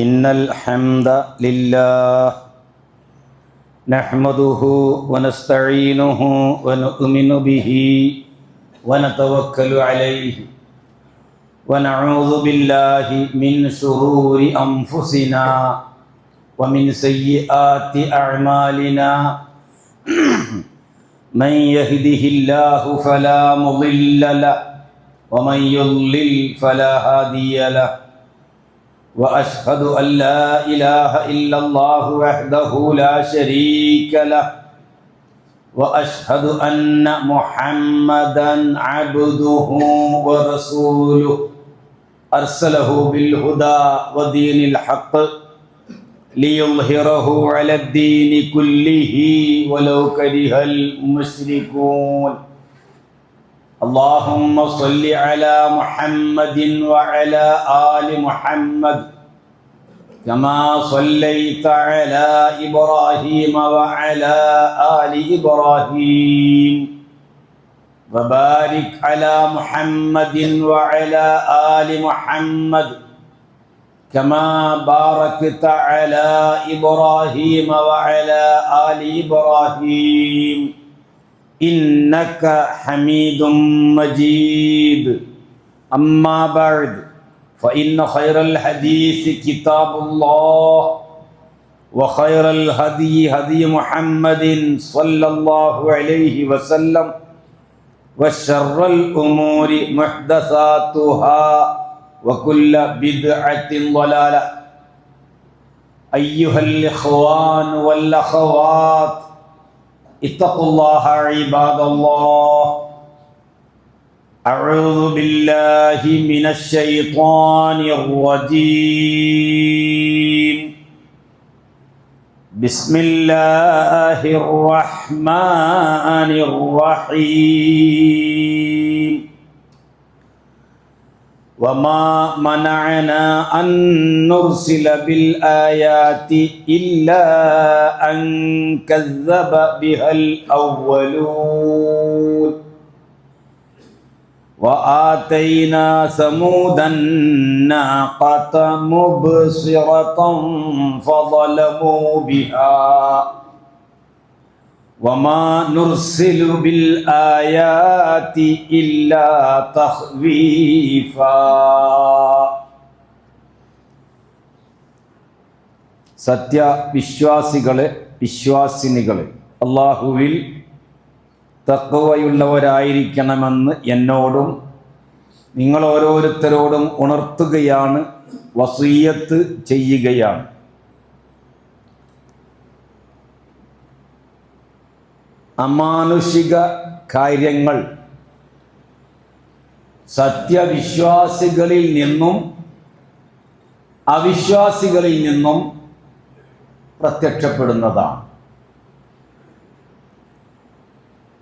إن الحمد لله نحمده ونستعينه ونؤمن به ونتوكل عليه ونعوذ بالله من شرور أنفسنا ومن سيئات أعمالنا من يهده الله فلا مضل له ومن يضلل فلا هادي له وأشهد أن لا إله إلا الله وحده لا شريك له وأشهد أن محمدًا عبده ورسوله أرسله بالهدى ودين الحق ليظهره على الدين كله ولو كره المشركون اللهم صل على محمد وعلى آل محمد كما صليت على إبراهيم وعلى آل إبراهيم وبارك على محمد وعلى آل محمد كما باركت على إبراهيم وعلى آل إبراهيم إنك حميد مجيد أما بعد فإن خير الحديث كتاب الله وخير الهدي هدي محمد صلى الله عليه وسلم وشر الأمور محدثاتها وكل بدعة ضلالة أيها الإخوان والأخوات اتقوا الله عباد الله أعوذ بالله من الشيطان الرجيم بسم الله الرحمن الرحيم وما منعنا أن نرسل بالآيات إلا أن كذب بها الأولون وآتينا ثمود الناقة مبصرة فظلموا بها وما نرسل بالآيات إلا تخويفا സത്യവിശ്വാസികളെ വിശ്വാസിനികളെ അല്ലാഹുവിൽ തഖ്വയുള്ളവരായിരിക്കണമെന്ന് എന്നോടും നിങ്ങൾ ഓരോരുത്തരോടും ഉണർത്തുകയാണ്, വസിയ്യത്ത് ചെയ്യുകയാണ്. അമാനുഷിക കാര്യങ്ങൾ സത്യവിശ്വാസികളിൽ നിന്നും അവിശ്വാസികളിൽ നിന്നും പ്രത്യക്ഷപ്പെടുന്നതാണ്.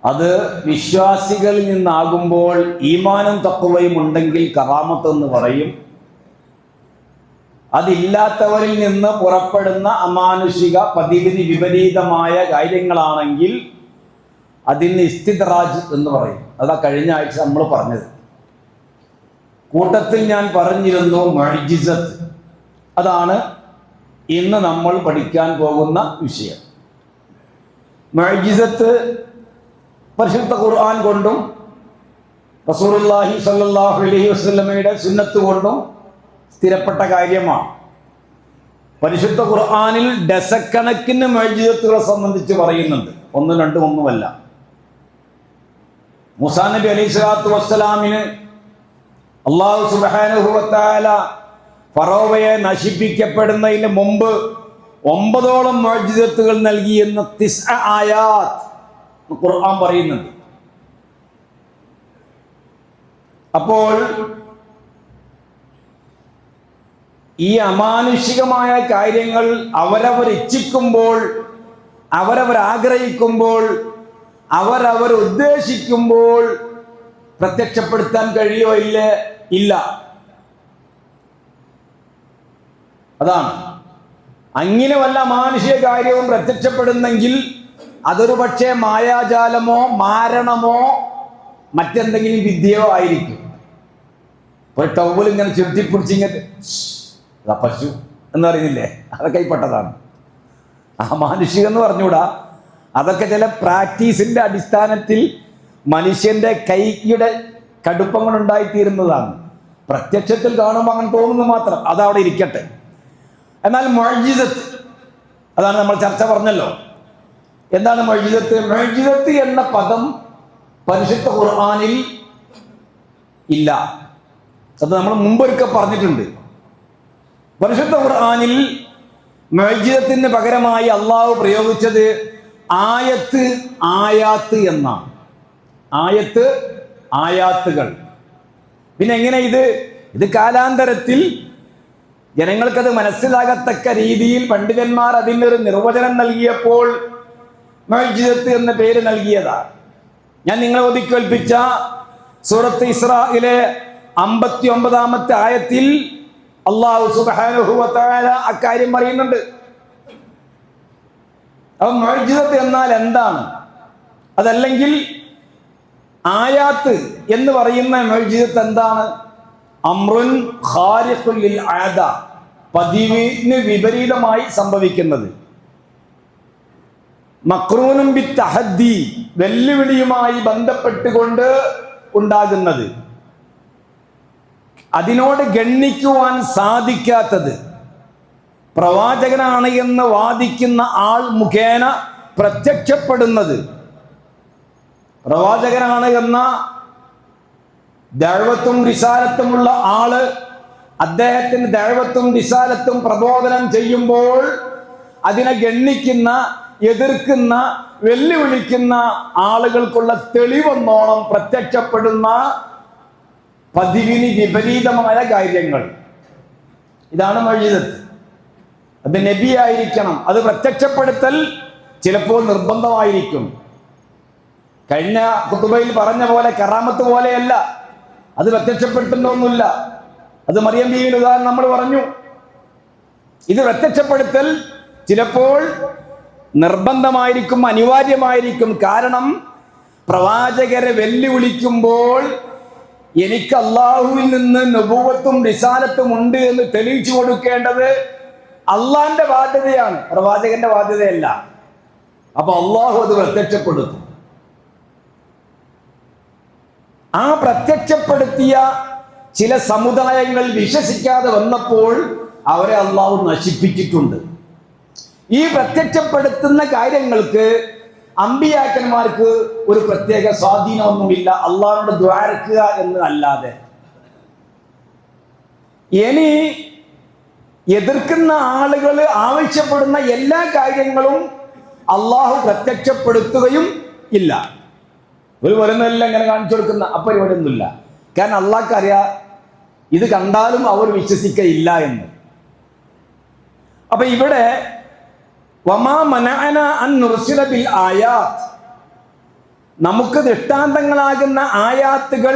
അത് വിശ്വാസികളിൽ നിന്നാകുമ്പോൾ ഈമാനും തഖ്വയും ഉണ്ടെങ്കിൽ കറാമത്ത് എന്ന് പറയും. അതില്ലാത്തവരിൽ നിന്ന് പുറപ്പെടുന്ന അമാനുഷിക പതിവിധി വിപരീതമായ കാര്യങ്ങളാണെങ്കിൽ അതിന് ഇസ്തിദ്റാജ് എന്ന് പറയും. അതാ കഴിഞ്ഞ ആഴ്ച നമ്മൾ പറഞ്ഞത്. കൂട്ടത്തിൽ ഞാൻ പറഞ്ഞിരുന്നു മുഅ്ജിസത്ത്. അതാണ് ഇന്ന് നമ്മൾ പഠിക്കാൻ പോകുന്ന വിഷയം. മുഅ്ജിസത്ത് പരിശുദ്ധ ഖുർആൻ കൊണ്ടും റസൂലുള്ളാഹി സ്വല്ലല്ലാഹു അലൈഹി വസല്ലമയുടെ സുന്നത്ത് കൊണ്ടും സ്ഥിരപ്പെട്ട കാര്യമാണ്. പരിശുദ്ധ ഖുർആനിൽ ഡസക്കണക്കിന് മുഅ്ജിസത്തുകളെ സംബന്ധിച്ച് പറയുന്നുണ്ട്. ഒന്നും രണ്ടും ഒന്നുമല്ല. മൂസാ നബി അലൈഹി സ്വലാത്തു വസ്സലാമിന് അല്ലാഹു സുബ്ഹാനഹു വ തആല ഫറോവയെ നശിപ്പിക്കപ്പെടുന്നതിന് മുമ്പ് 9 മുഅ്ജിസത്തുകൾ നൽകിയെന്ന് 9 ആയാത്ത് ഖുർആൻ പറയുന്നുണ്ട്. അപ്പോൾ ഈ അമാനുഷികമായ കാര്യങ്ങൾ അവരവർ ഇച്ഛിക്കുമ്പോൾ, അവരവർ ആഗ്രഹിക്കുമ്പോൾ, അവരവർ ഉദ്ദേശിക്കുമ്പോൾ പ്രത്യക്ഷപ്പെടുത്താൻ കഴിയോ? ഇല്ല. അതാണ്. അങ്ങനെ വല്ല മാനുഷിക കാര്യവും പ്രത്യക്ഷപ്പെടുന്നെങ്കിൽ അതൊരു പക്ഷേ മായാജാലമോ മാരണമോ മറ്റെന്തെങ്കിലും വിദ്യയോ ആയിരിക്കും. ഒരു ടൗവൽ ഇങ്ങനെ ചുരുട്ടിപ്പിടിച്ചിങ്ങനെ പശു എന്ന് പറയുന്നില്ലേ, അതൊക്കെ പെട്ടതാണ്. അമാനുഷികം എന്ന് പറഞ്ഞുകൂടാ, അതൊക്കെ ചില പ്രാക്ടീസിന്റെ അടിസ്ഥാനത്തിൽ മനുഷ്യന്റെ കൈയുടെ കടുപ്പം കൊണ്ടുണ്ടായിത്തീരുന്നതാണ്. പ്രത്യക്ഷത്തിൽ കാണുമ്പോൾ അങ്ങനെ തോന്നുന്നു മാത്രം, അതവിടെ ഇരിക്കട്ടെ. എന്നാൽ മുഅ്ജിസത്ത്, അതാണ് നമ്മൾ ചർച്ച പറഞ്ഞല്ലോ. എന്താണ് മുഅ്ജിസത്ത്? മുഅ്ജിസത്ത് എന്ന പദം പരിശുദ്ധ ഖുർആനിൽ ഇല്ല. അത് നമ്മൾ മുമ്പൊരിക്കൽ പറഞ്ഞിട്ടുണ്ട്. പരിശുദ്ധ ഖുർആനിൽ മുഅ്ജിസത്തിന് പകരമായി അള്ളാഹു പ്രയോഗിച്ചത് ആയത്ത്, ആയാത്ത് എന്നാണ്. ആയത്ത്, ആയാത്തുകൾ. പിന്നെ എങ്ങനെ ഇത് കാലാന്തരത്തിൽ ജനങ്ങൾക്കത് മനസ്സിലാകത്തക്ക രീതിയിൽ പണ്ഡിതന്മാർ അതിനൊരു നിർവചനം നൽകിയപ്പോൾ മുഅ്ജിസത്ത് എന്ന പേര് നൽകിയതാണ്. ഞാൻ നിങ്ങളെ ഒതുക്കേൽപ്പിച്ച സൂറത്ത് ഇസ്രായിലെ 59-ാമത്തെ ആയത്തിൽ അല്ലാഹു സുബ്ഹാനഹു വ തആല അക്കാര്യം പറയുന്നുണ്ട്. അപ്പോൾ മുഅ്ജിസത്ത് എന്നാൽ എന്താണ്? അതല്ലെങ്കിൽ ആയാത്ത് എന്ന് പറയുന്ന മുഅ്ജിസത്ത് എന്താണ്? അംറുൻ ഖാരിഖുൽ ലിൽ ആദ, പതിവിന് വിപരീതമായി സംഭവിക്കുന്നത്. മഖ്റൂനും ബിത്തഹദ്ദി, വെല്ലുവിളിയുമായി ബന്ധപ്പെട്ടുകൊണ്ട് ഉണ്ടാകുന്നത്. അതിനോട് ഗണ്ണിക്കുവാൻ സാധിക്കാത്തത്. പ്രവാചകനാണ് എന്ന് വാദിക്കുന്ന ആൾ മുഖേന പ്രത്യക്ഷപ്പെടുന്നത്. പ്രവാചകനാണ് എന്ന ദഅവത്തും റിസാലത്തുമുള്ള ആള് അദ്ദേഹത്തിന് ദഅവത്തും റിസാലത്തും പ്രബോധനം ചെയ്യുമ്പോൾ അതിനെ ഗണ്ണിക്കുന്ന, എതിർക്കുന്ന, വെല്ലുവിളിക്കുന്ന ആളുകൾക്കുള്ള തെളിവെന്നോണം പ്രത്യക്ഷപ്പെടുന്ന പതിവിന് വിപരീതമായ കാര്യങ്ങൾ. ഇതാണ് മുഅ്ജിസത്ത്. അത് നബിയായിരിക്കണം. അത് പ്രത്യക്ഷപ്പെടുത്തൽ ചിലപ്പോൾ നിർബന്ധമായിരിക്കും. കഴിഞ്ഞ ഖുതുബയിൽ പറഞ്ഞ പോലെ കറാമത്ത് പോലെയല്ല, അത് പ്രത്യക്ഷപ്പെടുത്തേണ്ടതൊന്നുമില്ല. അത് മറിയം ബീവിയുടെ ഉദാഹരണം നമ്മൾ പറഞ്ഞു. ഇത് പ്രത്യക്ഷപ്പെടുത്തൽ ചിലപ്പോൾ നിർബന്ധമായിരിക്കും, അനിവാര്യമായിരിക്കും. കാരണം പ്രവാചകരെ വെല്ലുവിളിക്കുമ്പോൾ എനിക്ക് അള്ളാഹുവിൽ നിന്ന് നബുവത്തും റിസാലത്തും ഉണ്ട് എന്ന് തെളിയിച്ചു കൊടുക്കേണ്ടത് അള്ളാന്റെ ബാധ്യതയാണ്, പ്രവാചകന്റെ ബാധ്യതയല്ല. അപ്പൊ അള്ളാഹു അത് പ്രത്യക്ഷപ്പെടുത്തും. ആ പ്രത്യക്ഷപ്പെടുത്തിയ ചില സമുദായങ്ങൾ വിശ്വസിക്കാതെ വന്നപ്പോൾ അവരെ അള്ളാഹു നശിപ്പിച്ചിട്ടുണ്ട്. ഈ പ്രത്യക്ഷപ്പെടുത്തുന്ന കാര്യങ്ങൾക്ക് അമ്പിയാക്കന്മാർക്ക് ഒരു പ്രത്യേക സ്വാധീനമൊന്നുമില്ല, അള്ളാഹുവിനോട് ദ്വാരക്കുക എന്ന് അല്ലാതെ. ഇനി എതിർക്കുന്ന ആളുകൾ ആവശ്യപ്പെടുന്ന എല്ലാ കാര്യങ്ങളും അള്ളാഹു പ്രത്യക്ഷപ്പെടുത്തുകയും ഇല്ല. ഒരു വരുന്നതെല്ലാം ഇങ്ങനെ കാണിച്ചു കൊടുക്കുന്ന അപ്പരിപാടിയൊന്നുമില്ല. കാരണം അള്ളാഹ്ക്ക് അറിയാം ഇത് കണ്ടാലും അവർ വിശ്വസിക്കയില്ല എന്ന്. അപ്പൊ ഇവിടെ വമാ മനഅന അൻ നുർസില ബിൽ ആയാത്ത്, നമുക്ക് ദൃഷ്ടാന്തങ്ങളാകുന്ന ആയാത്തുകൾ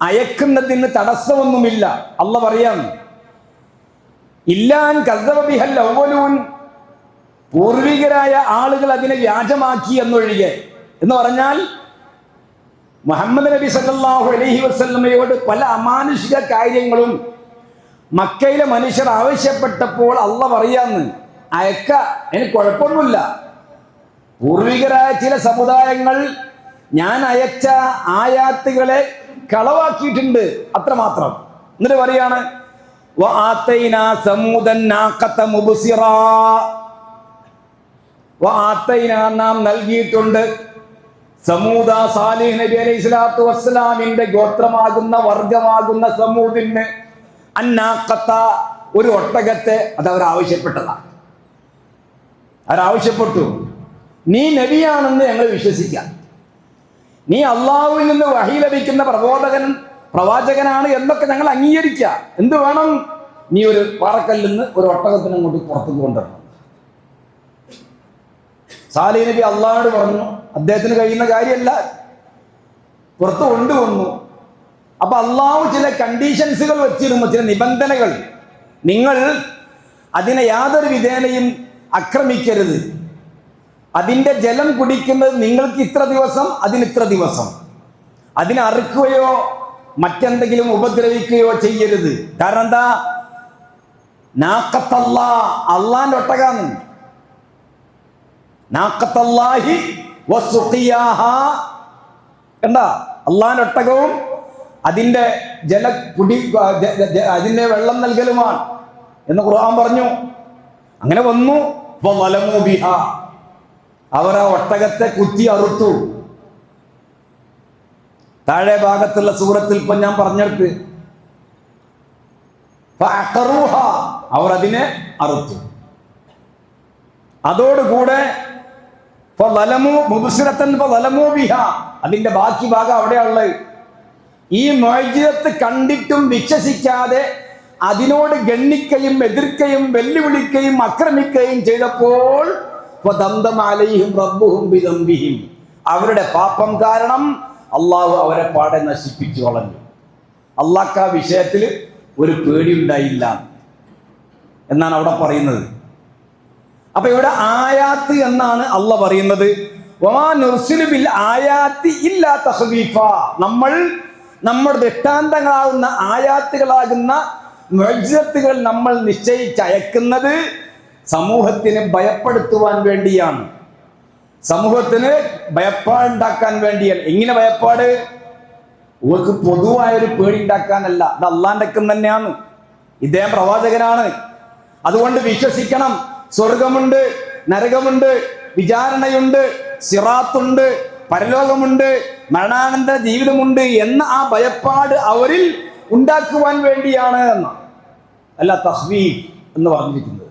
അയക്കുന്നതിന് തടസ്സമൊന്നുമില്ല. അള്ളാഹ് പറയാം ഇല്ലാൻ കസ്സബ ബിഹൽ അവ്വലൂൻ, പൂർവികരായ ആളുകൾ അതിനെ വ്യാജമാക്കി എന്നൊഴികെ. എന്ന് പറഞ്ഞാൽ മുഹമ്മദ് നബി സല്ലല്ലാഹു അലൈഹി വസല്ലമയോട് പല അമാനുഷിക കാര്യങ്ങളും മക്കയിലെ മനുഷ്യർ ആവശ്യപ്പെട്ടപ്പോൾ അള്ളാഹ് പറയാന്ന് അയക്ക, എനിക്ക് കുഴപ്പമൊന്നുമില്ല. പൂർവികരായ ചില സമുദായങ്ങൾ ഞാൻ അയച്ച ആയാത്തുകളെ കളവാക്കിയിട്ടുണ്ട്, അത്രമാത്രം. എന്നിട്ട് പറയാണ് നാം നൽകിയിട്ടുണ്ട് സമൂദ സാലിഹ് നബി അലൈഹി സ്വലാത്തു വസ്സലാമിന്റെ ഗോത്രമാകുന്ന വർഗമാകുന്ന സമൂദിന് അന്നാഖത്ത, ഒരു ഒട്ടകത്തെ. അത് അവരാവശ്യപ്പെട്ടതാണ്. അവരാവശ്യപ്പെട്ടു, നീ നബിയാണെന്ന് ഞങ്ങൾ വിശ്വസിക്കാം, നീ അള്ളാഹുവിൽ നിന്ന് വഹി ലഭിക്കുന്ന പ്രവാചകനാണ് എന്നൊക്കെ ഞങ്ങൾ അംഗീകരിക്കാം. എന്ത് വേണം? നീ ഒരു പാറക്കല്ലിൽ നിന്ന് ഒരു ഒട്ടകത്തിന് അങ്ങോട്ട് പുറത്തു കൊണ്ടുവരണം. സാലിഹ് നബി അള്ളാഹുവോട് പറഞ്ഞു, അദ്ദേഹത്തിന് കഴിയുന്ന കാര്യമല്ല, പുറത്ത് കൊണ്ടുവന്നു. അപ്പൊ അള്ളാഹു ചില കണ്ടീഷൻസുകൾ വെച്ചിരുന്നു, ചില നിബന്ധനകൾ. നിങ്ങൾ അതിനെ യാതൊരു വിധേനയും ആക്രമിക്കരുത്. അതിൻ്റെ ജലം കുടിക്കുന്നത് നിങ്ങൾക്ക് ഇത്ര ദിവസം, അതിന് ഇത്ര ദിവസം. അതിനെ അറുക്കുകയോ മറ്റെന്തെങ്കിലും ഉപദ്രവിക്കുകയോ ചെയ്യരുത്. കാരണം എന്താ? നാഖത്തല്ലാ, അള്ളാന്റെ ഒട്ടകാന്ന്. നാഖത്തല്ലാഹി വസുഖിയാഹാ, കണ്ടാ, അള്ളാന്റെ ഒട്ടകവും അതിന്റെ അതിന്റെ വെള്ളം നൽകലുമാണ് എന്ന് ഖുർആൻ പറഞ്ഞു. അങ്ങനെ വന്നു. വലമു ബിഹാ, അവർ ആ ഒട്ടകത്തെ കുത്തി അറുത്തു. താഴെ ഭാഗത്തുള്ള സൂറത്തിൽ ഇപ്പൊ ഞാൻ പറഞ്ഞെടുത്ത് അവർ അതിനെ അറുത്തു. അതോടുകൂടെ അതിന്റെ ബാക്കി ഭാഗം അവിടെയുള്ളത്. ഈ മുഅ്ജിസത്ത് കണ്ടിട്ടും വിശ്വസിക്കാതെ അതിനോട് ഗണ്ണിക്കുകയും എതിർക്കുകയും വെല്ലുവിളിക്കുകയും ആക്രമിക്കുകയും ചെയ്തപ്പോൾ അവരുടെ പാപം കാരണം അള്ളാഹു അവരെ പാടെ നശിപ്പിച്ചു കളഞ്ഞു. അള്ളാഹ്ക്ക് ആ വിഷയത്തിൽ ഒരു പേടി ഉണ്ടായില്ല എന്നാണ് അവിടെ പറയുന്നത്. അപ്പൊ ഇവിടെ ആയാത്ത് എന്നാണ് അള്ളാഹ് പറയുന്നത്. നമ്മൾ നമ്മുടെ ദൃഷ്ടാന്തങ്ങളാകുന്ന ആയാത്തുകളാകുന്ന മുഅ്ജിസത്തുകൾ നമ്മൾ നിശ്ചയിച്ചയക്കുന്നത് സമൂഹത്തിന് ഭയപ്പെടുത്തുവാൻ വേണ്ടിയാണ്, സമൂഹത്തിന് ഭയപ്പാടുണ്ടാക്കാൻ വേണ്ടിയാണ്. എങ്ങനെ ഭയപ്പാട്? ഓർക്ക് പൊതുവായൊരു പേടി ഉണ്ടാക്കാനല്ല, അത് അള്ളാന്റെ തന്നെയാണ്. ഇദ്ദേഹം പ്രവാചകനാണ്. അതുകൊണ്ട് വിശ്വസിക്കണം, സ്വർഗമുണ്ട്, നരകമുണ്ട്, വിചാരണയുണ്ട്, സിറാത്തുണ്ട്, പരലോകമുണ്ട്, മരണാനന്തര ജീവിതമുണ്ട് എന്ന ആ ഭയപ്പാട് അവരിൽ ഉണ്ടാക്കുവാൻ വേണ്ടിയാണ് എന്ന് അല്ല തഖ്വീഫ് എന്ന് പറഞ്ഞിരിക്കുന്നത്.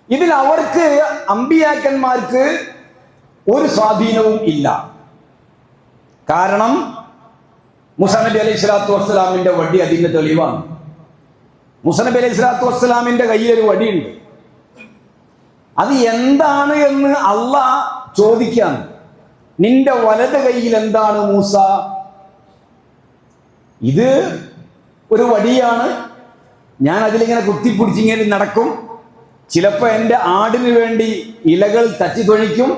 ഇതിൽ അവർക്ക് അമ്പിയാക്കന്മാർക്ക് ഒരു സ്വാധീനവും ഇല്ല. കാരണം മൂസാ നബി അലൈഹി സ്വലാത്തു വസ്സലാമിന്റെ വടി അതിന്റെ തെളിവാണ്. മൂസാ നബി അലൈഹി സ്വലാത്തു വസ്സലാമിന്റെ കയ്യിൽ ഒരു വടിയുണ്ട്. അത് എന്താണ് എന്ന് അള്ളാഹ് ചോദിക്കാണ്. നിന്റെ വലത് കയ്യിൽ എന്താണ് മൂസ? ഇത് ഒരു വടിയാണ്, ഞാൻ അതിലിങ്ങനെ കുത്തിപ്പിടിച്ചിങ്ങനെ നടക്കും, ചിലപ്പോൾ എൻ്റെ ആടിന് വേണ്ടി ഇലകൾ തച്ചി തൊഴിക്കും,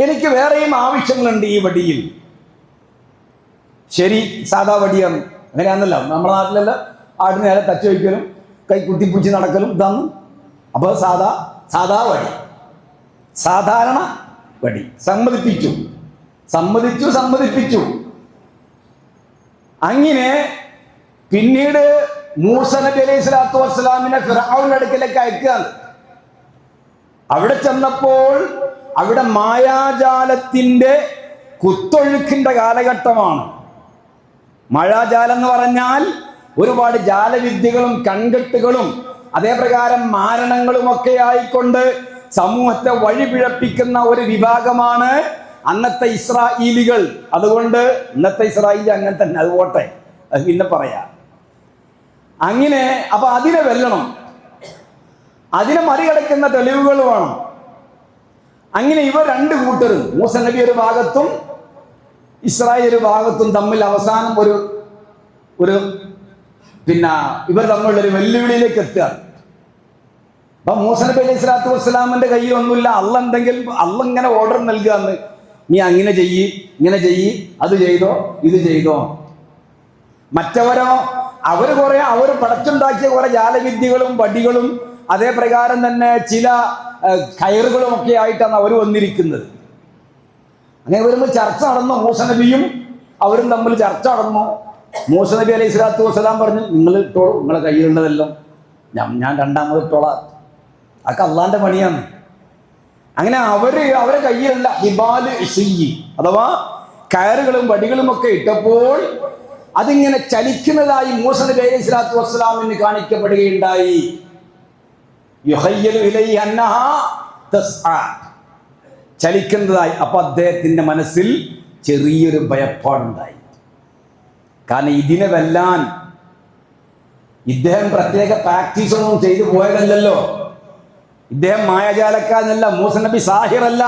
എനിക്ക് വേറെയും ആവശ്യങ്ങളുണ്ട് ഈ വടിയിൽ. ശരി, സാധാ വടിയാണ്, അങ്ങനെയാണല്ലോ നമ്മുടെ നാട്ടിലല്ല, ആടിന് നേരെ തച്ചു വയ്ക്കലും കൈ കുത്തിപ്പിടിച്ച് നടക്കലും ഇതാണ്. അപ്പോൾ സാധാ വടി, സാധാരണ വടി. സമ്മതിപ്പിച്ചു. അങ്ങനെ പിന്നീട് മൂസാ നബി അലൈഹി സ്വലാത്തു വസ്സലാമിനെ ഫിർഔന്റെ അടുക്കലേക്ക് അയക്കുകയാണ്. അവിടെ ചെന്നപ്പോൾ അവിടെ മായാജാലത്തിന്റെ കുത്തൊഴുക്കിന്റെ കാലഘട്ടമാണ്. മായാജാലം എന്ന് പറഞ്ഞാൽ ഒരുപാട് ജാലവിദ്യകളും കൺകെട്ടുകളും അതേപ്രകാരം മാരണങ്ങളും ഒക്കെ ആയിക്കൊണ്ട് സമൂഹത്തെ വഴിപിഴപ്പിക്കുന്ന ഒരു വിഭാഗമാണ് അന്നത്തെ ഇസ്രായേലികൾ. അതുകൊണ്ട് ഇന്നത്തെ ഇസ്രായേൽ അങ്ങനെ തന്നെ, അത് പോട്ടെ, അത് പിന്നെ പറയാം. അങ്ങനെ അപ്പൊ അതിനെ വെല്ലണം, അതിനെ മറികടക്കുന്ന തെളിവുകൾ വേണം. അങ്ങനെ ഇവർ രണ്ട് കൂട്ടരും, മൂസാ നബി ഒരു ഭാഗത്തും ഇസ്രായേൽ ഒരു ഭാഗത്തും തമ്മിൽ അവസാനം ഒരു ഇവർ തമ്മിലുള്ളൊരു വെല്ലുവിളിയിലേക്ക് എത്തുക. അപ്പൊ മൂസാ നബി അലൈഹി സ്വലാത്തു വസ്സലാമിന്റെ കയ്യിൽ ഒന്നുമില്ല. അള്ള ഇങ്ങനെ ഓർഡർ നൽകുകയെന്ന്, നീ അങ്ങനെ ചെയ്യ്, ഇങ്ങനെ ചെയ്യ്, അത് ചെയ്തോ, ഇത് ചെയ്തോ. മറ്റവരോ അവർ പടച്ചുണ്ടാക്കിയ കുറെ ജാലവിദ്യകളും വടികളും അതേ പ്രകാരം തന്നെ ചില കയറുകളും ഒക്കെ ആയിട്ടാണ് അവർ വന്നിരിക്കുന്നത്. അങ്ങനെ വരുമ്പോൾ ചർച്ച നടന്നു. മൂസാ നബിയും അവരും തമ്മിൽ ചർച്ച നടന്നു. മൂസാ നബി അലൈഹി സ്വലാത്തു വസ്സലാം പറഞ്ഞു, നിങ്ങൾ ഇട്ടോളൂ, നിങ്ങളെ കയ്യിലുള്ളതെല്ലാം ഞാൻ രണ്ടാമത് ഇട്ടോളാം, അതൊക്കെ അള്ളാന്റെ പണിയാണ്. അങ്ങനെ അവരെ കയ്യിലുള്ള ഹിബാല് ഇസ്യി അഥവാ കയറുകളും വടികളും ഒക്കെ ഇട്ടപ്പോൾ അതിങ്ങനെ ചലിക്കുന്നതായി മൂസാ നബി അലൈഹി സ്വലാത്തു വസ്സലാമിന് കാണിക്കപ്പെടുകയുണ്ടായി. യുഖയ്യലു ഇലൈഹി അന്നഹാ തസ്ആ, ചലിക്കുന്നതായി. അപ്പൊ അദ്ദേഹത്തിന്റെ മനസ്സിൽ ചെറിയൊരു ഭയപ്പാടുണ്ടായി. കാരണം ഇതിനെ വെല്ലാൻ ഇദ്ദേഹം പ്രത്യേക പ്രാക്ടീസ് ഒന്നും ചെയ്തു പോയതല്ലല്ലോ. ഇദ്ദേഹം മായാജാലക്കാരനല്ല, മൂസാ നബി സാഹിറല്ല.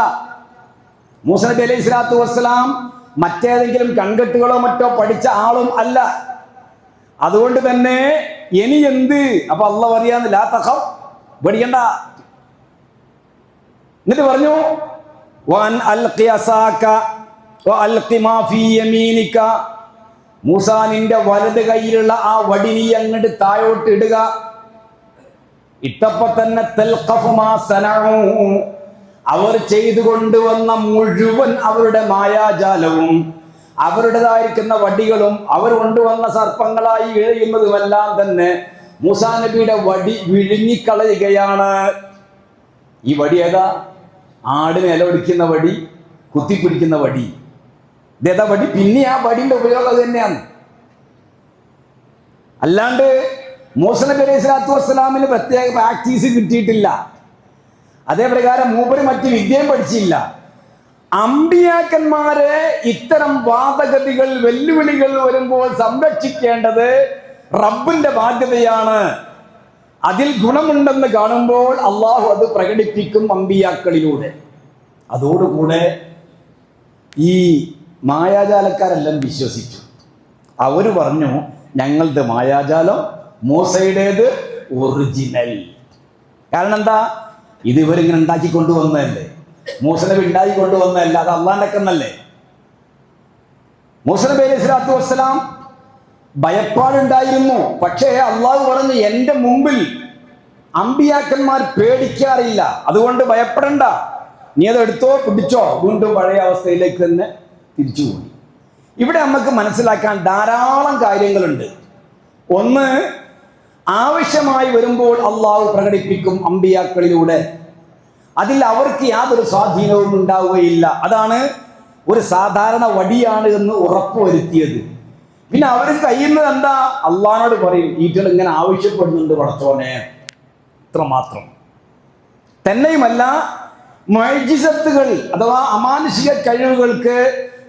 മൂസാ നബി അലൈഹി സ്വലാത്തു വസ്സലാം മറ്റേതെങ്കിലും കൺകെട്ടുകളോ മറ്റോ പഠിച്ച ആളും അല്ല. അതുകൊണ്ട് തന്നെ ഇനി എന്ത്? അപ്പൊ അള്ളാഹ് പറയാന്ന്, ലാ തഖഫ്, പേടിക്കണ്ട. എന്നിട്ട് പറഞ്ഞു, വഅൻ അൽഖി അസാക വഅൽഖി മാ ഫീ യമീനിക, മൂസാ നിന്റെ വലത് കൈയിലുള്ള ആ വടി നീ അങ്ങോട്ട് താഴോട്ട് ഇടുക. ഇട്ടപ്പോ തന്നെ തൽഖഫു മാ സനഉ, അവർ ചെയ്തു കൊണ്ടുവന്ന മുഴുവൻ അവരുടെ മായാജാലവും അവരുടേതായിരിക്കുന്ന വടികളും അവർ കൊണ്ടുവന്ന സർപ്പങ്ങളായി എഴുതുന്നതുമെല്ലാം തന്നെ മൂസാ നബിയുടെ വടി വിഴുങ്ങിക്കളയുകയാണ്. ഈ വടി ഏതാ? ആടിന് ഇല ഒടിക്കുന്ന വടി, കുത്തിപ്പിടിക്കുന്ന വടി. ഇതേതാ വടി? പിന്നെ ആ വടിന്റെ ഉപയോഗം അത് തന്നെയാണ്. അല്ലാണ്ട് മൂസാ നബി അലൈഹി സ്വലാത്തു വസ്സലാമിന് പ്രത്യേക പ്രാക്ടീസ് കിട്ടിയിട്ടില്ല. അതേ പ്രകാരം മൂപ്പര് മറ്റ് വിദ്യയും പഠിച്ചില്ല. അമ്പിയാക്കന്മാരെ ഇത്തരം വാദഗതികൾ, വെല്ലുവിളികൾ വരുമ്പോൾ സംരക്ഷിക്കേണ്ടത് റബ്ബിന്റെ ബാധ്യതയാണ്. അതിൽ ഗുണമുണ്ടെന്ന് കാണുമ്പോൾ അള്ളാഹു അത് പ്രകടിപ്പിക്കും അമ്പിയാക്കളിലൂടെ. അതോടുകൂടെ ഈ മായാജാലക്കാരെല്ലാം വിശ്വസിച്ചു. അവര് പറഞ്ഞു, ഞങ്ങളുടെ മായാജാലം മൂസയുടേത് ഒറിജിനൽ. കാരണം എന്താ? ഇത് ഇവരിങ്ങനെ ഉണ്ടാക്കി കൊണ്ടുവന്നതല്ലേ, മൂസ നബി ഉണ്ടാക്കി കൊണ്ടുവന്നതല്ല, അത് അള്ളാന്റെ കന്നല്ലേ. മൂസ നബി അലൈഹി സ്വലാത്തു വസ്സലാം ഭയപ്പാടുണ്ടായിരുന്നു. പക്ഷേ അള്ളാഹു പറഞ്ഞു, എൻ്റെ മുമ്പിൽ അമ്പിയാക്കന്മാർ പേടിക്കാറില്ല, അതുകൊണ്ട് ഭയപ്പെടണ്ട, നീ അത് എടുത്തോ പിടിച്ചോ. വീണ്ടും പഴയ അവസ്ഥയിലേക്ക് തന്നെ തിരിച്ചുപോയി. ഇവിടെ നമുക്ക് മനസ്സിലാക്കാൻ ധാരാളം കാര്യങ്ങളുണ്ട്. ഒന്ന്, ആവശ്യമായി വരുമ്പോൾ അള്ളാഹു പ്രകടിപ്പിക്കും അമ്പിയാക്കളിലൂടെ. അതിൽ അവർക്ക് യാതൊരു സ്വാധീനവും ഉണ്ടാവുകയില്ല. അതാണ് ഒരു സാധാരണ വടിയാണ് എന്ന് ഉറപ്പുവരുത്തിയത്. പിന്നെ അവർക്ക് കഴിയുന്നത് എന്താ? അള്ളാഹിനോട് പറയും, ഈറ്റകൾ ഇങ്ങനെ ആവശ്യപ്പെടുന്നുണ്ട് പടച്ചോനെ, ഇത്രമാത്രം. തന്നെയുമല്ല, മുഅ്ജിസത്തുകൾ അഥവാ അമാനുഷിക കഴിവുകൾക്ക്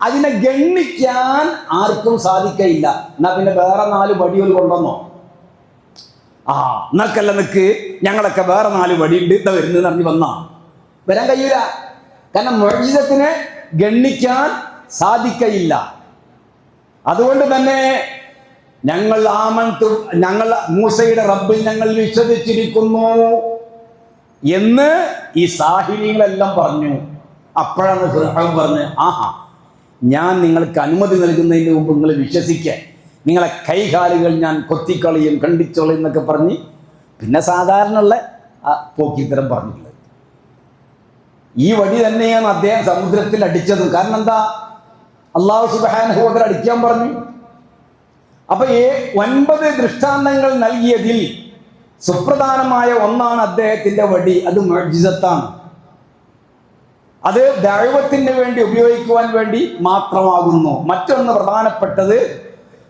അതിനെ ഗണ്ണിക്കാൻ ആർക്കും സാധിക്കയില്ല. എന്നാ പിന്നെ വേറെ 4 വടികൾ കൊണ്ടുവന്നോ? എന്നൊക്കെല്ല നിക്ക്, ഞങ്ങളൊക്കെ വേറെ 4 വടിയുണ്ട്, ഇതാ വരുന്നത് അറിഞ്ഞു വന്നാ വരാൻ കഴിയൂല. കാരണം മുഅ്ജിസത്തിനെ ഗണ്ണിക്കാൻ സാധിക്കയില്ല. അതുകൊണ്ട് തന്നെ ഞങ്ങൾ മൂസയുടെ റബ്ബിൽ ഞങ്ങൾ വിശ്വസിച്ചിരിക്കുന്നു എന്ന് ഈ സാഹിര്യങ്ങളെല്ലാം പറഞ്ഞു. അപ്പോഴാണ് ഫിർഔൻ പറഞ്ഞു, ആഹാ, ഞാൻ നിങ്ങൾക്ക് അനുമതി നൽകുന്നതിന് മുമ്പ് നിങ്ങൾ വിശ്വസിക്കാൻ, നിങ്ങളെ കൈകാലുകൾ ഞാൻ കൊത്തിക്കളയും, കണ്ടിച്ചോളും എന്നൊക്കെ പറഞ്ഞ് പിന്നെ സാധാരണയുള്ള പോക്കിത്തരം പറഞ്ഞിട്ടുള്ളത്. ഈ വടി തന്നെയാണ് അദ്ദേഹം സമുദ്രത്തിൽ അടിച്ചത്. കാരണം എന്താ? അല്ലാഹു സുബ്ഹാനഹു വ തആല അടിക്കാൻ പറഞ്ഞു. അപ്പൊ 9 ദൃഷ്ടാന്തങ്ങൾ നൽകിയതിൽ സുപ്രധാനമായ ഒന്നാണ് അദ്ദേഹത്തിന്റെ വടി. അത് മുഅ്ജിസത്താണ്. അത് ദഅവത്തിന് വേണ്ടി ഉപയോഗിക്കുവാൻ വേണ്ടി മാത്രമാകുന്നു. മറ്റൊന്ന് പ്രധാനപ്പെട്ടത്,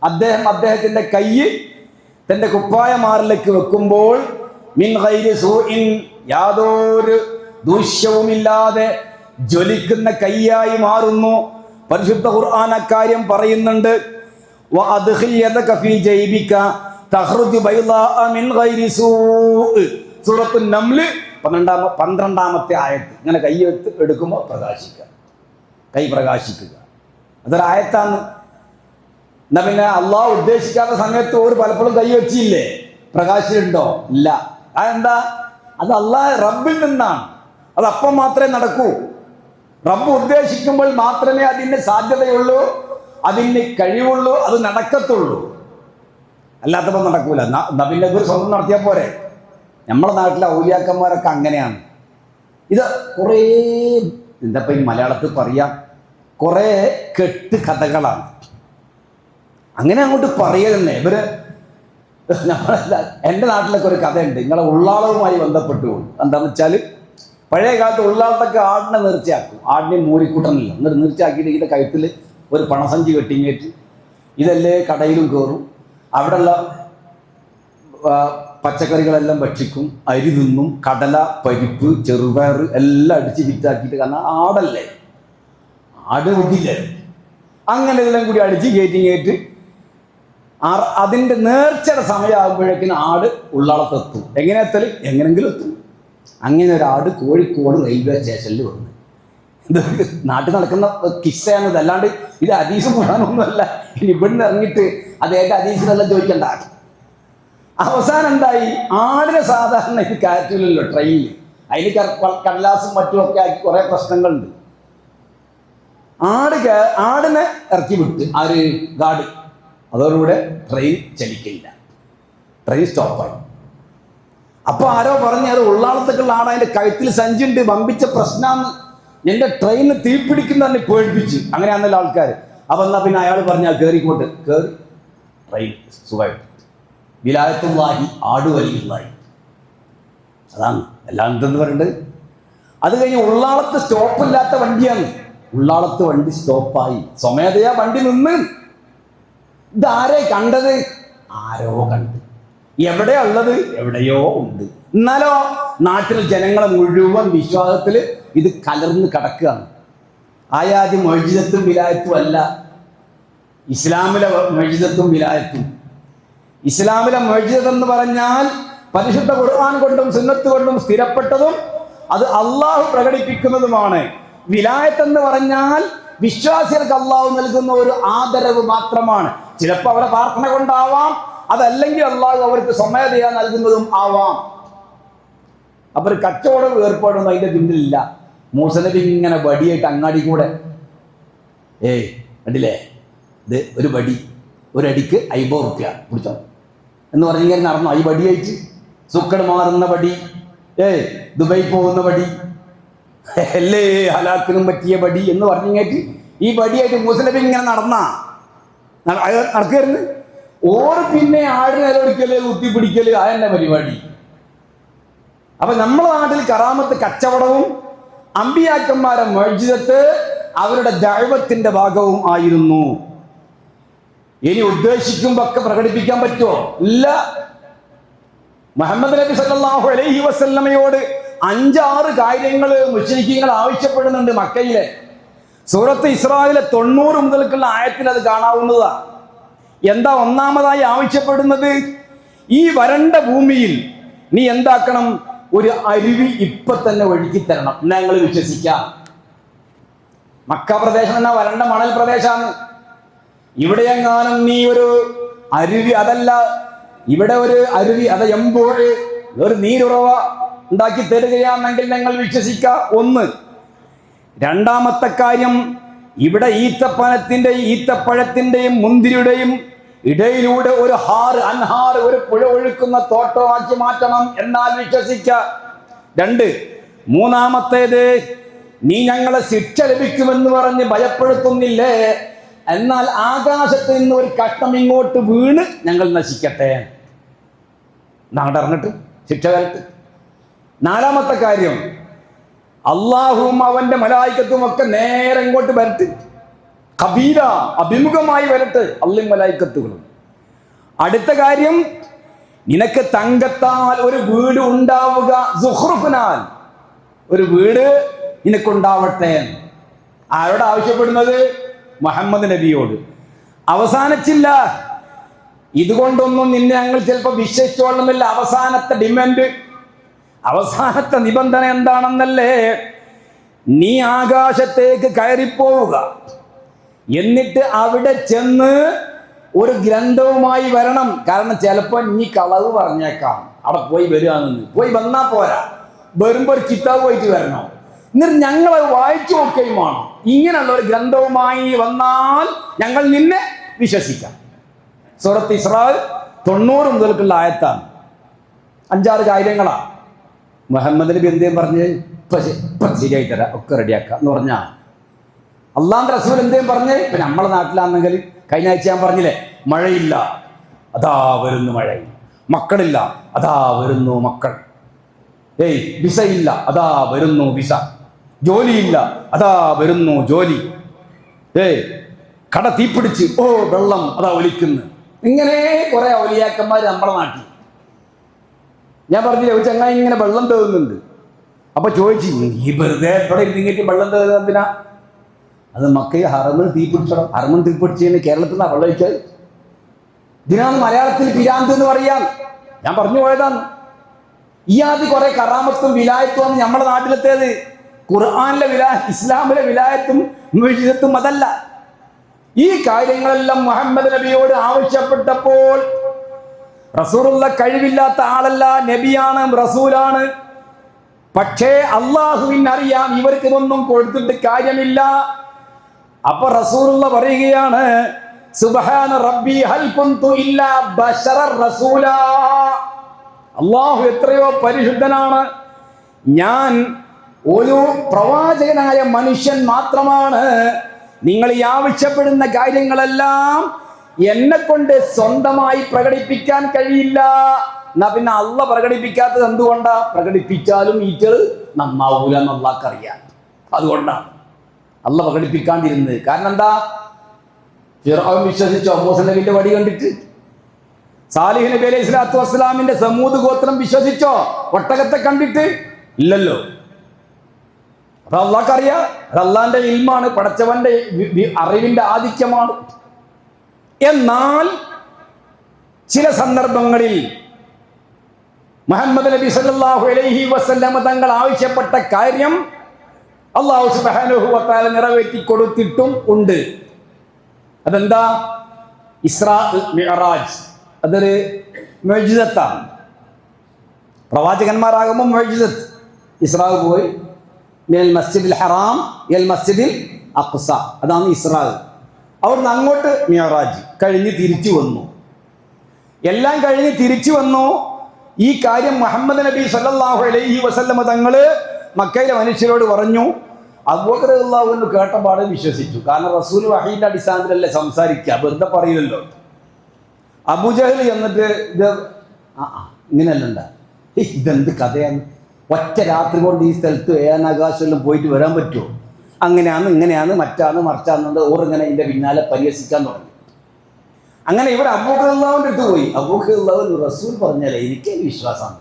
അദ്ദേഹത്തിന്റെ കൈ തന്റെ കുപ്പായമാറിലേക്ക് വെക്കുമ്പോൾ മിൻ ഗൈരി സൂഇൻ, യാതൊരു ദൂഷ്യവുമില്ലാതെ ജ്വലിക്കുന്ന കൈയായി മാറുന്നു. പരിശുദ്ധ ഖുർആൻ അക്കാര്യം പറയുന്നുണ്ട്. വഅദ്ഖിൽ യദക ഫീ ജൈബിക തഖ്റുജു ബൈളാഅ മിൻ ഗൈരി സൂഅ്. സൂറത്തുൻ നംൽ 12-ാമത്തെ ആയത്ത്. ഇങ്ങനെ കൈ എടുക്കുമ്പോൾ പ്രകാശിക്കുക, കൈ പ്രകാശിക്കുക. അതൊരു ആയത്താണ്. എന്നാ പിന്നെ അള്ളാഹു ഉദ്ദേശിക്കാത്ത സമയത്ത് ഒരു പലപ്പോഴും കൈ വെച്ചില്ലേ, പ്രകാശമുണ്ടോ? ഇല്ല. അതെന്താ? അത് റബ്ബിൽ നിന്നാണ്. അത് അപ്പം മാത്രമേ നടക്കൂ. റബ്ബ് ഉദ്ദേശിക്കുമ്പോൾ മാത്രമേ അതിന് സാധ്യതയുള്ളൂ, അതിന് കഴിവുള്ളൂ, അത് നടക്കത്തുള്ളൂ. അല്ലാത്തപ്പോൾ നടക്കൂല. പിന്നെ ഇതൊരു സ്വന്തം നടത്തിയാൽ പോരെ. നമ്മുടെ നാട്ടിലെ ഔലിയാക്കന്മാരൊക്കെ അങ്ങനെയാണ്. ഇത് കുറേ എന്താ ഈ മലയാളത്തിൽ പറയാം, കുറേ കെട്ട് കഥകളാണ്. അങ്ങനെ അങ്ങോട്ട് പറയുക തന്നെ. ഇവര് എൻ്റെ നാട്ടിലൊക്കെ ഒരു കഥയുണ്ട്, നിങ്ങളെ ഉള്ളാളവുമായി ബന്ധപ്പെട്ടു. എന്താണെന്ന് വെച്ചാൽ, പഴയ കാലത്ത് ഉള്ളാളത്തൊക്കെ ആടിനെ നേർച്ചയാക്കും. ആടിനെ മൂരിക്കൂട്ടണില്ല, എന്നിട്ട് നേർച്ചയാക്കിയിട്ട് ഇതിൻ്റെ കഴുത്തിൽ ഒരു പണസഞ്ചി കെട്ടിങ്ങേറ്റ് ഇതല്ലേ കടയിലും കയറും. അവിടെയുള്ള പച്ചക്കറികളെല്ലാം ഭക്ഷിക്കും, അരി തിന്നും, കടല, പരിപ്പ്, ചെറുപയർ എല്ലാം അടിച്ച് വിറ്റാക്കിയിട്ട്. കാരണം ആടല്ലേ, ആട് വിട്ടില്ലേ, അങ്ങനെ എല്ലാം കൂടി അടിച്ച് കയറ്റി അതിൻ്റെ നേർച്ചയുടെ സമയമാകുമ്പോഴേക്കിനും ആട് ഉള്ളാളത്തെത്തും. എങ്ങനെ എത്തൽ? എങ്ങനെങ്കിലും എത്തും. അങ്ങനെ ഒരാട് കോഴിക്കോട് റെയിൽവേ സ്റ്റേഷനിൽ വന്നു. ഇത് നാട്ടിൽ നടക്കുന്ന കിസ്സയാണിത്, അല്ലാണ്ട് ഇത് ഹദീസ് മുഴുവനൊന്നുമല്ല. ഇനി ഇവിടുന്ന് ഇറങ്ങിയിട്ട് അദ്ദേഹത്തെ ഹദീസിനെല്ലാം ചോദിക്കണ്ട. അവസാനം എന്തായി? ആടിനെ സാധാരണ ഇത് കയറ്റില്ലല്ലോ ട്രെയിനിൽ, അതിന് കടലാസും മറ്റുമൊക്കെ ആക്കി കുറേ പ്രശ്നങ്ങളുണ്ട്. ആടിനെ ഇറക്കി വിട്ട് ആര്? ഗാർഡ്. അതോടുകൂടെ ട്രെയിൻ ചലിക്കില്ല, ട്രെയിൻ സ്റ്റോപ്പായി. അപ്പൊ ആരോ പറഞ്ഞു അത് ഉള്ളാളത്തേക്കുള്ള ആടാ, അതിന്റെ കഴുത്തിൽ സഞ്ചിണ്ട്, വമ്പിച്ച പ്രശ്നമാണ്, എന്റെ ട്രെയിനിന് തീപിടിക്കുന്ന തന്നെ പേടിപ്പിച്ച്. അങ്ങനെയാണല്ലോ ആൾക്കാർ. അപ്പൊ എന്നാ പിന്നെ അയാൾ പറഞ്ഞാൽ കയറിക്കോട്ട്, കയറി ട്രെയിൻ സുഖമായിട്ട്. വിലായത്തുള്ളാഹി ആടുവലിയുള്ളാഹി, അതാണ് എല്ലാം എന്തെന്ന് പറയുന്നത്. അത് കഴിഞ്ഞ് ഉള്ളാളത്ത് സ്റ്റോപ്പില്ലാത്ത വണ്ടിയാണ്. ഉള്ളാളത്ത് വണ്ടി സ്റ്റോപ്പായി, സ്വമേധയാ വണ്ടി നിന്ന്. ഇതാരെ കണ്ടത്? ആരോ കണ്ട്. എവിടെയാ ഉള്ളത്? എവിടെയോ ഉണ്ട്. എന്നാലോ നാട്ടിൽ ജനങ്ങളെ മുഴുവൻ വിശ്വാസത്തിൽ ഇത് കലർന്ന് കിടക്കുകയാണ്. ആയാതി മൊയ്ജിദത്തും വിലായത്തും അല്ല, ഇസ്ലാമിലെ മൊയ്ജിദത്തും വിലായത്തും. ഇസ്ലാമിലെ മൊയ്ജിദത്ത് എന്ന് പറഞ്ഞാൽ പരിശുദ്ധ ഖുർആൻ കൊണ്ടും സുന്നത്ത് കൊണ്ടും സ്ഥിരപ്പെട്ടതും അത് അള്ളാഹു പ്രകടിപ്പിക്കുന്നതുമാണ്. വിലായത്ത് എന്ന് പറഞ്ഞാൽ വിശ്വാസികൾക്ക് അള്ളാഹു നൽകുന്ന ഒരു ആദരവ് മാത്രമാണ്. ചിലപ്പോൾ അവരുടെ പ്രാർത്ഥന കൊണ്ടാവാം, അതല്ലെങ്കിൽ അള്ളാഹു അവർക്ക് സ്വമേധയാ നൽകുന്നതും ആവാം. അപ്പൊ ഒരു കച്ചവടം ഏർപ്പാടൊന്നും അതിന്റെ പിന്നിലില്ല. മൂസ നബി ഇങ്ങനെ വടിയായിട്ട് അങ്ങാടി കൂടെ, കണ്ടില്ലേ, ഇത് ഒരു വടി, ഒരടിക്ക് 50 റുപ്യ പിടിച്ചോ എന്ന് പറഞ്ഞിങ്ങനെ നടന്നു. ഈ വടിയായിട്ട് സുക്കട് മാറുന്ന വടി, ദുബായി പോകുന്ന വടി, അല്ലേ ഹലാക്കിനും പറ്റിയ വടി എന്ന് പറഞ്ഞിങ്ങേറ്റ് ഈ വടിയായിട്ട് മൂസ നബി ഇങ്ങനെ നടക്കായിരുന്നു. ഓർ പിന്നെ ആട് നിലവിളിക്കല്, കുത്തിപ്പിടിക്കല്, അതെന്നെ പരിപാടി. അപ്പൊ നമ്മളെ നാട്ടിൽ കറാമത്ത് കച്ചവടവും അമ്പിയാക്കന്മാരെ മൊയ്ജിദത്ത് അവരുടെ ദഅവത്തിന്റെ ഭാഗവും ആയിരുന്നു. ഇനി ഉദ്ദേശിക്കുമ്പോ ഒക്കെ പ്രകടിപ്പിക്കാൻ പറ്റുമോ? ഇല്ല. മുഹമ്മദ് നബി സല്ലല്ലാഹു അലൈഹി വസല്ലമയോട് 5-6 കാര്യങ്ങൾ മുശ്രിക്കീങ്ങൾ ആവശ്യപ്പെടുന്നുണ്ട് മക്കയിലെ. സൂറത്ത് ഇസ്രായിലെ 90 മുതൽക്കുള്ള ആയത്തിൽ അത് കാണാവുന്നതാ. എന്താ ഒന്നാമതായി ആവശ്യപ്പെടുന്നത്? ഈ വരണ്ട ഭൂമിയിൽ നീ എന്താക്കണം? ഒരു അരുവി ഇപ്പൊ തന്നെ ഒഴുക്കി തരണം, എന്നാ ഞങ്ങൾ വിശ്വസിക്കാം. മക്ക പ്രദേശം എന്നാ വരണ്ട മണൽ പ്രദേശമാണ്. ഇവിടെയെങ്ങാനും നീ ഒരു അരുവി, അതല്ല ഇവിടെ ഒരു അരുവി, അത് എമ്പോഴ് ഒരു നീരുറവ ഉണ്ടാക്കി തരികയാണെങ്കിൽ ഞങ്ങൾ വിശ്വസിക്കാം. ഒന്ന്. രണ്ടാമത്തെ കാര്യം, ഇവിടെ ഈത്തപ്പഴത്തിന്റെയും മുന്തിരിയുടെയും ഇടയിലൂടെ ഒരു അൻഹാർ, ഒരു പുഴ ഒഴുക്കുന്ന തോട്ടമാക്കി മാറ്റണം, എന്നാൽ വിശ്വസിക്കാം. 2. മൂന്നാമത്തേത്, നീ ഞങ്ങളെ ശിക്ഷ ലഭിക്കുമെന്ന് പറഞ്ഞ് ഭയപ്പെടുത്തുന്നില്ലേ, എന്നാൽ ആകാശത്ത് നിന്ന് ഒരു കഷ്ണം ഇങ്ങോട്ട് വീണ് ഞങ്ങൾ നശിക്കട്ടെ, നടന്നിട്ട് ശിക്ഷ വരട്ടെ. 4-മത്തെ കാര്യം, അള്ളാഹുവും അവന്റെ മലായിക്കത്തും ഒക്കെ നേരെ ഇങ്ങോട്ട് വരട്ടെ, കബീല അഭിമുഖമായി വരട്ടെ, അള്ളയും മലായിക്കത്തുകളും. അടുത്ത കാര്യം, നിനക്ക് തങ്കത്താൽ ഒരു വീട് ഉണ്ടാവുക, സുഹ്റുഫിനാൽ ഒരു വീട് നിനക്കുണ്ടാവട്ടെ. ആരോട് ആവശ്യപ്പെടുന്നത്? മുഹമ്മദ് നബിയോട്. അവസാനിച്ചില്ല. ഇതുകൊണ്ടൊന്നും നിന്നെ ഞങ്ങൾ ചിലപ്പോൾ വിശ്വസിച്ചോളണമെന്നില്ല. അവസാനത്തെ ഡിമാൻഡ്, അവസാനത്തെ നിബന്ധന എന്താണെന്നല്ലേ? നീ ആകാശത്തേക്ക് കയറിപ്പോവുക, എന്നിട്ട് അവിടെ ചെന്ന് ഒരു ഗ്രന്ഥവുമായി വരണം. കാരണം ചിലപ്പോൾ നീ കളവ് പറഞ്ഞേക്കാം, അവിടെ പോയി വരികയാണെന്ന്. പോയി വന്നാൽ പോരാ, വരുമ്പോൾ ഒരു കിതാബ് പോയിട്ട് വരണം. എന്നിട്ട് ഞങ്ങളത് വായിച്ചു നോക്കുകയും വേണം. ഇങ്ങനെയുള്ള ഒരു ഗ്രന്ഥവുമായി വന്നാൽ ഞങ്ങൾ നിന്നെ വിശ്വസിക്കാം. സൂറത്ത് ഇസ്രാ 90 മുതൽക്കുള്ള ആയത്താണ്. 5-6 കാര്യങ്ങളാണ്. മുഹമ്മദ് നബി എന്തേലും പറഞ്ഞ് ഇപ്പം ശരിയായി തരാം, ഒക്കെ റെഡിയാക്കാം എന്ന് പറഞ്ഞാൽ, അള്ളാഹുവിന്റെ റസൂൽ എന്തേലും പറഞ്ഞ്, ഇപ്പൊ നമ്മളെ നാട്ടിലാണെങ്കിൽ കഴിഞ്ഞ ആഴ്ച ഞാൻ പറഞ്ഞില്ലേ, മഴയില്ല, അതാ വരുന്നു മഴയിൽ. മക്കളില്ല, അതാ വരുന്നു മക്കൾ. വിസ ഇല്ല, അതാ വരുന്നു വിസ. ജോലിയില്ല, അതാ വരുന്നു ജോലി. കട തീപിടിച്ച്, വെള്ളം അതാ ഒലിക്കുന്നു. ഇങ്ങനെ കുറെ ഔലിയാക്കന്മാർ നമ്മളെ നാട്ടിൽ. ഞാൻ പറഞ്ഞില്ലേ, ഒരു ചങ്ങായി ഇങ്ങനെ വെള്ളം തേകുന്നുണ്ട്. അപ്പൊ ചോദിച്ചു, ഈ വെറുതെ ഇവിടെ ഇരുന്നിട്ട് വെള്ളം തേകുന്നത് എന്തിനാ? അത് മക്കയെ ഹറമിന് തീപിടിച്ചോ, ഹറമിന് തീപിടിച്ചതിന് കേരളത്തിൽ നിന്നാണ് വെള്ളം ഒഴിച്ചത്. ഇതിനാണ് മലയാളത്തിൽ പിരാന്ത് എന്ന് പറയാൻ ഞാൻ പറഞ്ഞു പോയതാണ്. ഈ ആദ്യം കുറെ കറാമത്തും വിലായത്തും നമ്മുടെ നാട്ടിലെത്തേത്. ഖുർആനിലെ ഇസ്ലാമിലെ വിലായത്തും മുഅ്ജിസത്തും അതല്ല. ഈ കാര്യങ്ങളെല്ലാം മുഹമ്മദ് നബിയോട് ആവശ്യപ്പെട്ടപ്പോൾ റസൂലുള്ള കഴിവില്ലാത്ത ആളല്ല, നബിയാണ്, റസൂലാണ്. പക്ഷേ അള്ളാഹുവിന് അറിയാം ഇവർക്ക് ഇതൊന്നും കൊടുത്തിട്ട് കാര്യമില്ല. അപ്പൊ റസൂലുള്ള പറയുകയാണ്, സുബ്ഹാന റബ്ബി ഹൽ കുന്തു ഇല്ലാ ബശറർ റസൂലാ. അള്ളാഹു എത്രയോ പരിശുദ്ധനാണ്. ഞാൻ ഒരു പ്രവാചകനായ മനുഷ്യൻ മാത്രമാണ്. നിങ്ങൾ ഈ ആവശ്യപ്പെടുന്ന കാര്യങ്ങളെല്ലാം എന്നെ കൊണ്ട് സ്വന്തമായി പ്രകടിപ്പിക്കാൻ കഴിയില്ല. എന്നാ പിന്നെ അള്ള പ്രകടിപ്പിക്കാത്തത് എന്തുകൊണ്ടാ? പ്രകടിപ്പിച്ചാലും ഈറ്റർ നന്നാവൂല എന്ന് അള്ളാഹ്ക്കറിയാം. അതുകൊണ്ടാണ് അള്ള പ്രകടിപ്പിക്കാണ്ടിരുന്നത്. കാരണം എന്താ? ഫിർഔൻ വിശ്വസിച്ചോ മൂസ നബിന്റെ വടി കണ്ടിട്ട്? സാലിഹ് നബി അലൈഹി സ്വലാത്തു വസ്സലാമിന്റെ സമൂദ് ഗോത്രം വിശ്വസിച്ചോ ഒട്ടകത്തെ കണ്ടിട്ട്? ഇല്ലല്ലോ. അത് അള്ളാഹ്ക്കറിയാം. അത് അള്ളാന്റെ ഇൽമാണ്, പടച്ചവന്റെ അറിവിന്റെ ആധിക്യമാണ്. എന്നാൽ ചില സന്ദർഭങ്ങളിൽ മുഹമ്മദ് നബി സല്ലല്ലാഹു അലൈഹി വസല്ലം തങ്ങൾ ആവശ്യപ്പെട്ട കാര്യം അല്ലാഹു സുബ്ഹാനഹു വ തആല നിറവേറ്റി കൊടുത്തിട്ടും ഉണ്ട്. അതെന്താ? ഇസ്രാ മിഅ്റാജ്. അതൊരു മുഅ്ജിസത്താണ്. പ്രവാചകന്മാരാകുമ്പോൾ മുഅ്ജിസത്ത്. ഇസ്രാ പോയി മിനൽ മസ്ജിദിൽ ഹറാം ഇലൽ മസ്ജിദിൽ അഖ്സ, അതാണ് ഇസ്രാ. അവിടുന്ന് അങ്ങോട്ട് മിഅ്റാജ് കഴിഞ്ഞ് തിരിച്ചു വന്നു. എല്ലാം കഴിഞ്ഞ് തിരിച്ചു വന്നു. ഈ കാര്യം മുഹമ്മദ് നബി സല്ലല്ലാഹു അലൈഹി വസല്ലമ തങ്ങള് മക്കയിലെ മനുഷ്യരോട് പറഞ്ഞു. അബൂബക്കർ റളിയല്ലാഹു അൻഹു കേട്ടപാടെ വിശ്വസിച്ചു. കാരണം റസൂൽ വഹീന്റെ അടിസ്ഥാനത്തിലല്ലേ സംസാരിക്കുക, വെറുതെ പറയില്ലല്ലോ. അബൂജഹൽ എന്നിട്ട് ഇത് ഇങ്ങനെയല്ല, ഇതെന്ത് കഥയാണ്? ഒറ്റ രാത്രി കൊണ്ട് ഈ സ്ഥലത്ത് ഏനാകാശമെല്ലാം പോയിട്ട് വരാൻ പറ്റുമോ? അങ്ങനെയാണ് ഇങ്ങനെയാണ് മറ്റാണ് മറിച്ചാന്നുണ്ട് ഓറിങ്ങനെ ഇതിൻ്റെ പിന്നാലെ പരിഹസിക്കാൻ തുടങ്ങി. അങ്ങനെ ഇവർ അബൂബക്കർ റളിയല്ലാഹുവിൻ്റെ അടുത്ത് പോയി. അബൂബക്കർ റളിയല്ലാഹു റസൂൽ പറഞ്ഞാലേ എനിക്ക് വിശ്വാസമാണ്.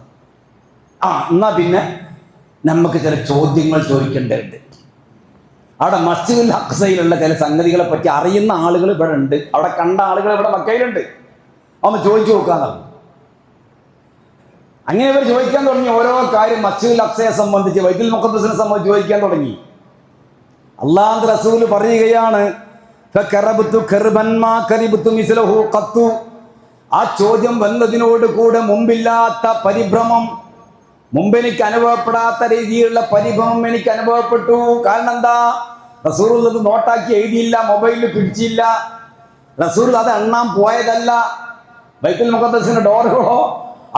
എന്നാ പിന്നെ നമുക്ക് ചില ചോദ്യങ്ങൾ ചോദിക്കേണ്ടതുണ്ട്. അവിടെ മസ്ജിദുൽ അഖ്സയിലുള്ള ചില സംഗതികളെ പറ്റി അറിയുന്ന ആളുകൾ ഇവിടെ ഉണ്ട്, അവിടെ കണ്ട ആളുകൾ ഇവിടെ മക്കയിലുണ്ട്. ഒന്ന് ചോദിച്ചു നോക്കാന്നാണ്. അങ്ങനെ ഇവർ ചോദിക്കാൻ തുടങ്ങി. ഓരോ കാര്യം മസ്ജിദുൽ അഖ്സയെ സംബന്ധിച്ച്, ബൈത്തുൽ മുഖദ്ദസിനെ സംബന്ധിച്ച് ചോദിക്കാൻ തുടങ്ങി. അല്ലാഹുവിന്റെ റസൂൽ പറയുകയാണ്, ആ ചോദ്യം വന്നതിനോട് കൂടെ മുമ്പില്ലാത്ത പരിഭ്രമം, മുമ്പെനിക്ക് അനുഭവപ്പെടാത്ത രീതിയിലുള്ള പരിഭ്രമം എനിക്ക് അനുഭവപ്പെട്ടു. കാരണം എന്താ? റസൂൽ അത് നോട്ടാക്കി എഴുതിയില്ല, മൊബൈലിൽ പിടിച്ചില്ല. റസൂൽ അത് എണ്ണാൻ പോയതല്ല. ബൈത്തുൽ മുഖദ്ദസിന്റെ ഡോറുകളോ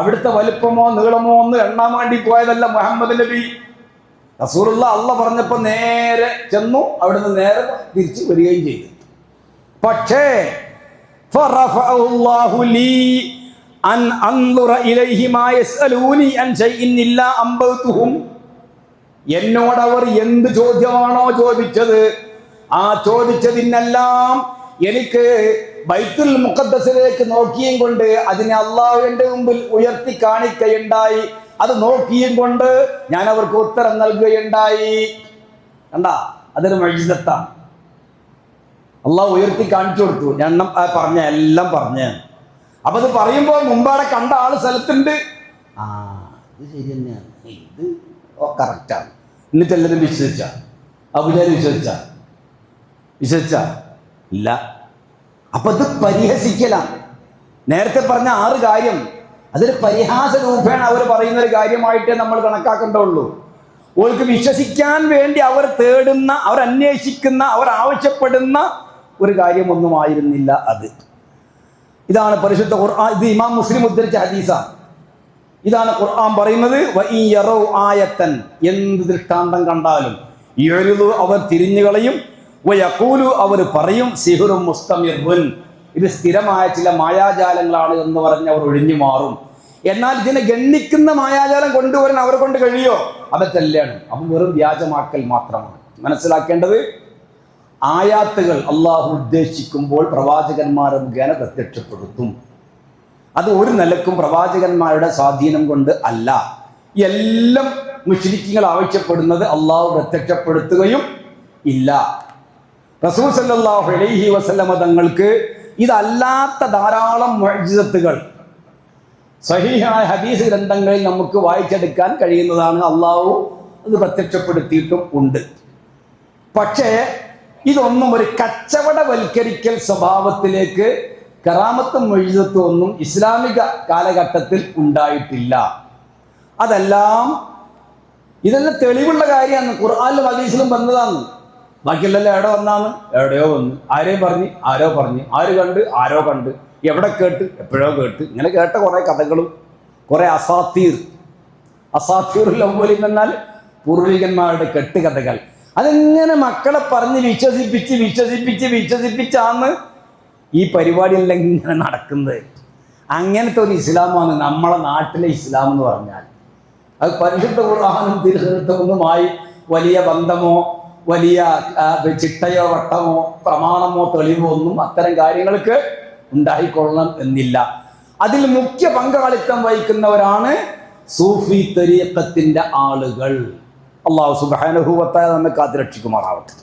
അവിടുത്തെ വലുപ്പമോ നീളമോ ഒന്നും എണ്ണാൻ വേണ്ടി പോയതല്ല മുഹമ്മദ് നബി. റസൂലുള്ള അള്ളാഹ് പറഞ്ഞപ്പോൾ നേരെ ചെന്നു, അവിടുന്ന് നേരെ തിരിച്ചു വരികയും ചെയ്തു. പക്ഷേ എന്നോട് അവർ എന്ത് ചോദ്യമാണോ ചോദിച്ചത്, ആ ചോദിച്ചതിനെല്ലാം എനിക്ക് ബൈത്തുൽ മുഖദ്ദസിലേക്ക് നോക്കിയും കൊണ്ട് അതിനെ അള്ളാഹുവിന്റെ മുമ്പിൽ ഉയർത്തി കാണിക്കുകയുണ്ടായി. അത് നോക്കിയും കൊണ്ട് ഞാൻ അവർക്ക് ഉത്തരം നൽകുകയുണ്ടായി. കണ്ടാ, അതൊരു മുഅ്ജിസത്താണ്. അള്ളാഹു ഉയർത്തി കാണിച്ചു കൊടുത്തു. ഞാൻ പറഞ്ഞ എല്ലാം പറഞ്ഞ. അപ്പൊ അത് പറയുമ്പോൾ മുമ്പാടെ കണ്ട ആള് സ്ഥലത്തുണ്ട്. ഇത് ശരി തന്നെയാണ്, ഇത് കറക്റ്റാണ്. എന്നിട്ട് എല്ലാവരും വിശ്വസിച്ച? അബൂജഹൽ വിശ്വസിച്ച ഇല്ല. അപ്പൊ ഇത് പരിഹസിക്കലാണ്. നേരത്തെ പറഞ്ഞ 6 കാര്യം അതൊരു പരിഹാസ രൂപേണ അവർ പറയുന്ന ഒരു കാര്യമായിട്ടേ നമ്മൾ കണക്കാക്കേണ്ടതുള്ളൂ. ഓൾക്ക് വിശ്വസിക്കാൻ വേണ്ടി അവർ തേടുന്ന, അവർ അന്വേഷിക്കുന്ന, അവർ ആവശ്യപ്പെടുന്ന ഒരു കാര്യമൊന്നുമായിരുന്നില്ല അത്. ഇതാണ് പരിശുദ്ധ ഖുർആൻ. ഇത് ഇമാം മുസ്ലിം ഉദ്ധരിച്ച ഹദീസാണ്. ഇതാണ് ഖുർആൻ പറയുന്നത്, ആയത്തൻ, എന്ത് ദൃഷ്ടാന്തം കണ്ടാലും അവർ തിരിഞ്ഞു കളയും, അവർ പറയും സിഹ്റും മുസ്തമിറുൻ, ഇത് സ്ഥിരമായ ചില മായാജാലങ്ങളാണ് എന്ന് പറഞ്ഞ് അവർ ഒഴിഞ്ഞു മാറും. എന്നാൽ ഇതിനെ ഗണ്ണിക്കുന്ന മായാജാലം കൊണ്ടുവരാൻ അവരെ കൊണ്ട് കഴിയോ? അതൊക്കെല്ലാണ്. അപ്പം വെറും വ്യാജമാക്കൽ മാത്രമാണ്. മനസ്സിലാക്കേണ്ടത്, ആയാത്തുകൾ അള്ളാഹു ഉദ്ദേശിക്കുമ്പോൾ പ്രവാചകന്മാരെ മുഖേന പ്രത്യക്ഷപ്പെടുത്തും. അത് ഒരു നിലക്കും പ്രവാചകന്മാരുടെ സ്വാധീനം കൊണ്ട് അല്ല. എല്ലാം മുശ്രിക്കുകൾ ആവശ്യപ്പെടുന്നത് അള്ളാഹു പ്രത്യക്ഷപ്പെടുത്തുകയും ഇല്ല. റസൂൽ സല്ലല്ലാഹു അലൈഹി വസല്ലമ തങ്ങൾക്ക് ഇതല്ലാത്ത ധാരാളം മുഅ്ജിസത്തുകൾ സഹീഹായ ഹദീസ് ഗ്രന്ഥങ്ങളിൽ നമുക്ക് വായിച്ചെടുക്കാൻ കഴിയുന്നതാണ്. അള്ളാഹു അത് പ്രത്യക്ഷപ്പെടുത്തിയിട്ടും ഉണ്ട്. പക്ഷേ ഇതൊന്നും ഒരു കച്ചവടവൽക്കരിക്കൽ സ്വഭാവത്തിലേക്ക് കറാമത്തും മുഅ്ജിസത്തും ഒന്നും ഇസ്ലാമിക കാലഘട്ടത്തിൽ ഉണ്ടായിട്ടില്ല. ഇതെല്ലാം തെളിവുള്ള കാര്യമാണ്. ഖുർആനിലും ഹദീസിലും വന്നതാണ്. ബാക്കിയെല്ലാം എവിടെ വന്നാന്ന്? എവിടെയോ വന്നു. ആരെയും പറഞ്ഞ് ആരോ പറഞ്ഞ്, ആര് കണ്ട് ആരോ കണ്ട്, എവിടെ കേട്ട് എപ്പോഴോ കേട്ട്, ഇങ്ങനെ കേട്ട കുറേ കഥകളും കുറെ അസാത്തീറുൽ അവ്വലീൻ എന്നാൽ പൂർവികന്മാരുടെ കെട്ടുകഥകൾ. അതെങ്ങനെ മക്കളെ പറഞ്ഞ് വിശ്വസിപ്പിച്ചാണ് ഈ പരിപാടിയെല്ലാം ഇങ്ങനെ നടക്കുന്നത്. അങ്ങനത്തെ ഒരു ഇസ്ലാമാണ് നമ്മളെ നാട്ടിലെ ഇസ്ലാം എന്ന് പറഞ്ഞാൽ. അത് പരിശുദ്ധ ഖുർആനും തിരുസുന്നത്തുമായി വലിയ ബന്ധമോ വലിയ ചിട്ടയോ വട്ടമോ പ്രമാണമോ തെളിവോ ഒന്നും അത്തരം കാര്യങ്ങൾക്ക് ഉണ്ടായിക്കൊള്ളണം എന്നില്ല. അതിൽ മുഖ്യ പങ്കാളിത്തം വഹിക്കുന്നവരാണ് സൂഫി തരീഖത്തിന്റെ ആളുകൾ. അല്ലാഹു സുബ്ഹാനഹു വ തആല നമ്മെ കാത്തുരക്ഷിക്കുമാറാവട്ടെ.